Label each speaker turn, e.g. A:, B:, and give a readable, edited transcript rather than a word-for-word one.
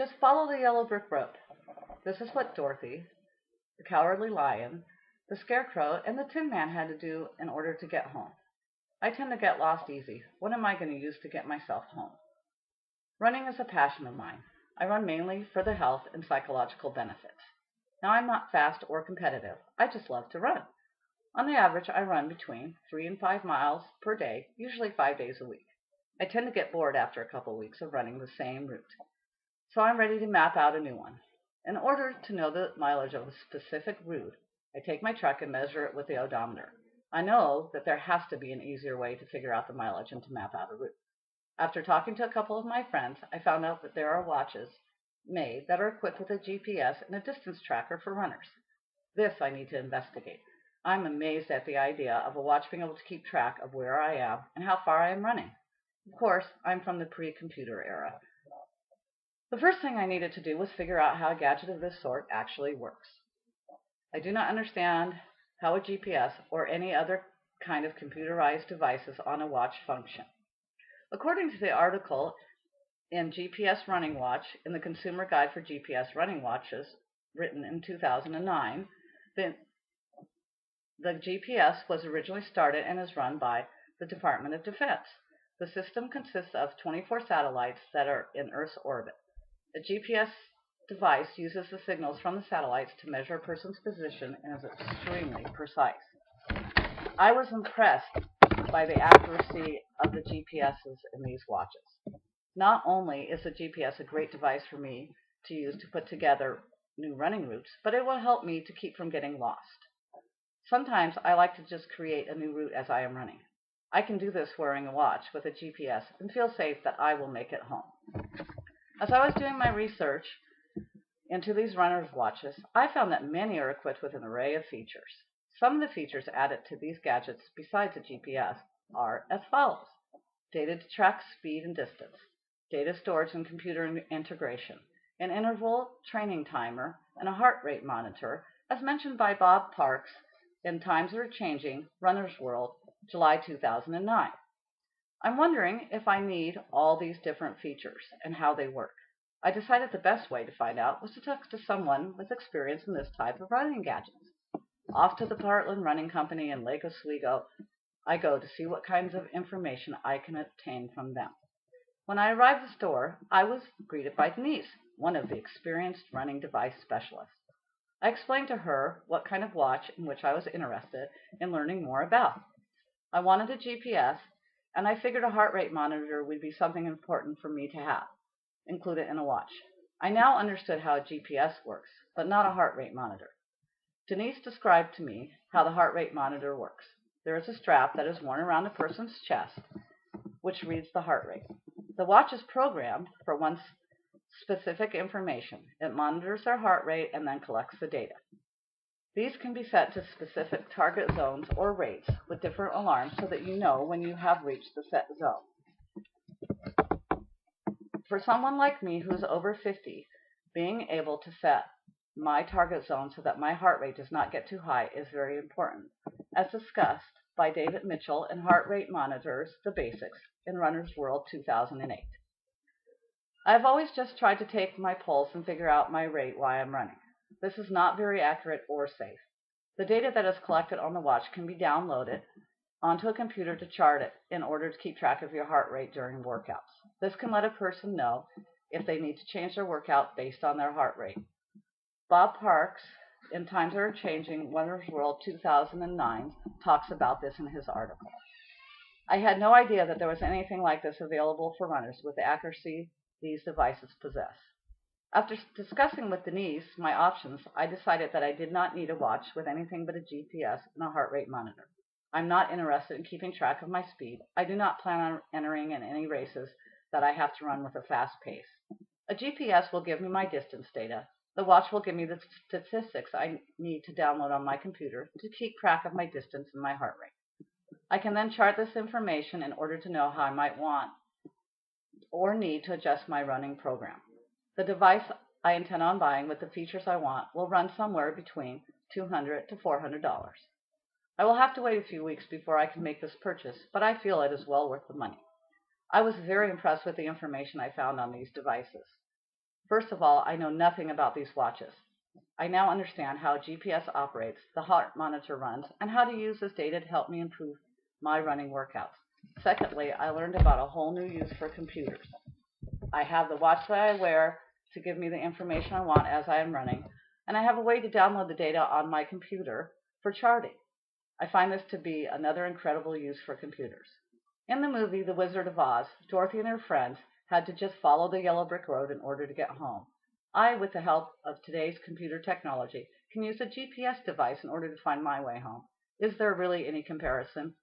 A: Just follow the yellow brick road. This is what Dorothy, the Cowardly Lion, the Scarecrow, and the Tin Man had to do in order to get home. I tend to get lost easy. What am I going to use to get myself home? Running is a passion of mine. I run mainly for the health and psychological benefits. Now, I'm not fast or competitive. I just love to run. On the average, I run between 3 and 5 miles per day, usually 5 days a week. I tend to get bored after a couple weeks of running the same route, so I'm ready to map out a new one. In order to know the mileage of a specific route, I take my truck and measure it with the odometer. I know that there has to be an easier way to figure out the mileage and to map out a route. After talking to a couple of my friends, I found out that there are watches made that are equipped with a GPS and a distance tracker for runners. This I need to investigate. I'm amazed at the idea of a watch being able to keep track of where I am and how far I am running. Of course, I'm from the pre-computer era. The first thing I needed to do was figure out how a gadget of this sort actually works. I do not understand how a GPS or any other kind of computerized devices on a watch function. According to the article in GPS Running Watch in the Consumer Guide for GPS Running Watches, written in 2009, the GPS was originally started and is run by the Department of Defense. The system consists of 24 satellites that are in Earth's orbit. A GPS device uses the signals from the satellites to measure a person's position and is extremely precise. I was impressed by the accuracy of the GPSs in these watches. Not only is the GPS a great device for me to use to put together new running routes, but it will help me to keep from getting lost. Sometimes I like to just create a new route as I am running. I can do this wearing a watch with a GPS and feel safe that I will make it home. As I was doing my research into these runners' watches, I found that many are equipped with an array of features. Some of the features added to these gadgets besides the GPS are as follows: data to track speed and distance, data storage and computer integration, an interval training timer, and a heart rate monitor, as mentioned by Bob Parks in Times Are Changing, Runner's World, July 2009. I'm wondering if I need all these different features and how they work. I decided the best way to find out was to talk to someone with experience in this type of running gadgets. Off to the Portland Running Company in Lake Oswego I go to see what kinds of information I can obtain from them. When I arrived at the store, I was greeted by Denise, one of the experienced running device specialists. I explained to her what kind of watch in which I was interested in learning more about. I wanted a GPS, and I figured a heart rate monitor would be something important for me to have, included in a watch. I now understood how a GPS works, but not a heart rate monitor. Denise described to me how the heart rate monitor works. There is a strap that is worn around a person's chest, which reads the heart rate. The watch is programmed for one specific information. It monitors their heart rate and then collects the data. These can be set to specific target zones or rates with different alarms so that you know when you have reached the set zone. For someone like me who's over 50, being able to set my target zone so that my heart rate does not get too high is very important, as discussed by David Mitchell in Heart Rate Monitors, The Basics, in Runner's World 2008. I've always just tried to take my pulse and figure out my rate while I'm running. This is not very accurate or safe. The data that is collected on the watch can be downloaded onto a computer to chart it in order to keep track of your heart rate during workouts. This can let a person know if they need to change their workout based on their heart rate. Bob Parks, in Times Are Changing, Runner's World 2009, talks about this in his article. I had no idea that there was anything like this available for runners with the accuracy these devices possess. After discussing with Denise my options, I decided that I did not need a watch with anything but a GPS and a heart rate monitor. I'm not interested in keeping track of my speed. I do not plan on entering in any races that I have to run with a fast pace. A GPS will give me my distance data. The watch will give me the statistics I need to download on my computer to keep track of my distance and my heart rate. I can then chart this information in order to know how I might want or need to adjust my running program. The device I intend on buying with the features I want will run somewhere between $200 to $400. I will have to wait a few weeks before I can make this purchase, but I feel it is well worth the money. I was very impressed with the information I found on these devices. First of all, I know nothing about these watches. I now understand how GPS operates, the heart monitor runs, and how to use this data to help me improve my running workouts. Secondly, I learned about a whole new use for computers. I have the watch that I wear to give me the information I want as I am running, and I have a way to download the data on my computer for charting. I find this to be another incredible use for computers. In the movie The Wizard of Oz, Dorothy and her friends had to just follow the yellow brick road in order to get home. I, with the help of today's computer technology, can use a GPS device in order to find my way home. Is there really any comparison?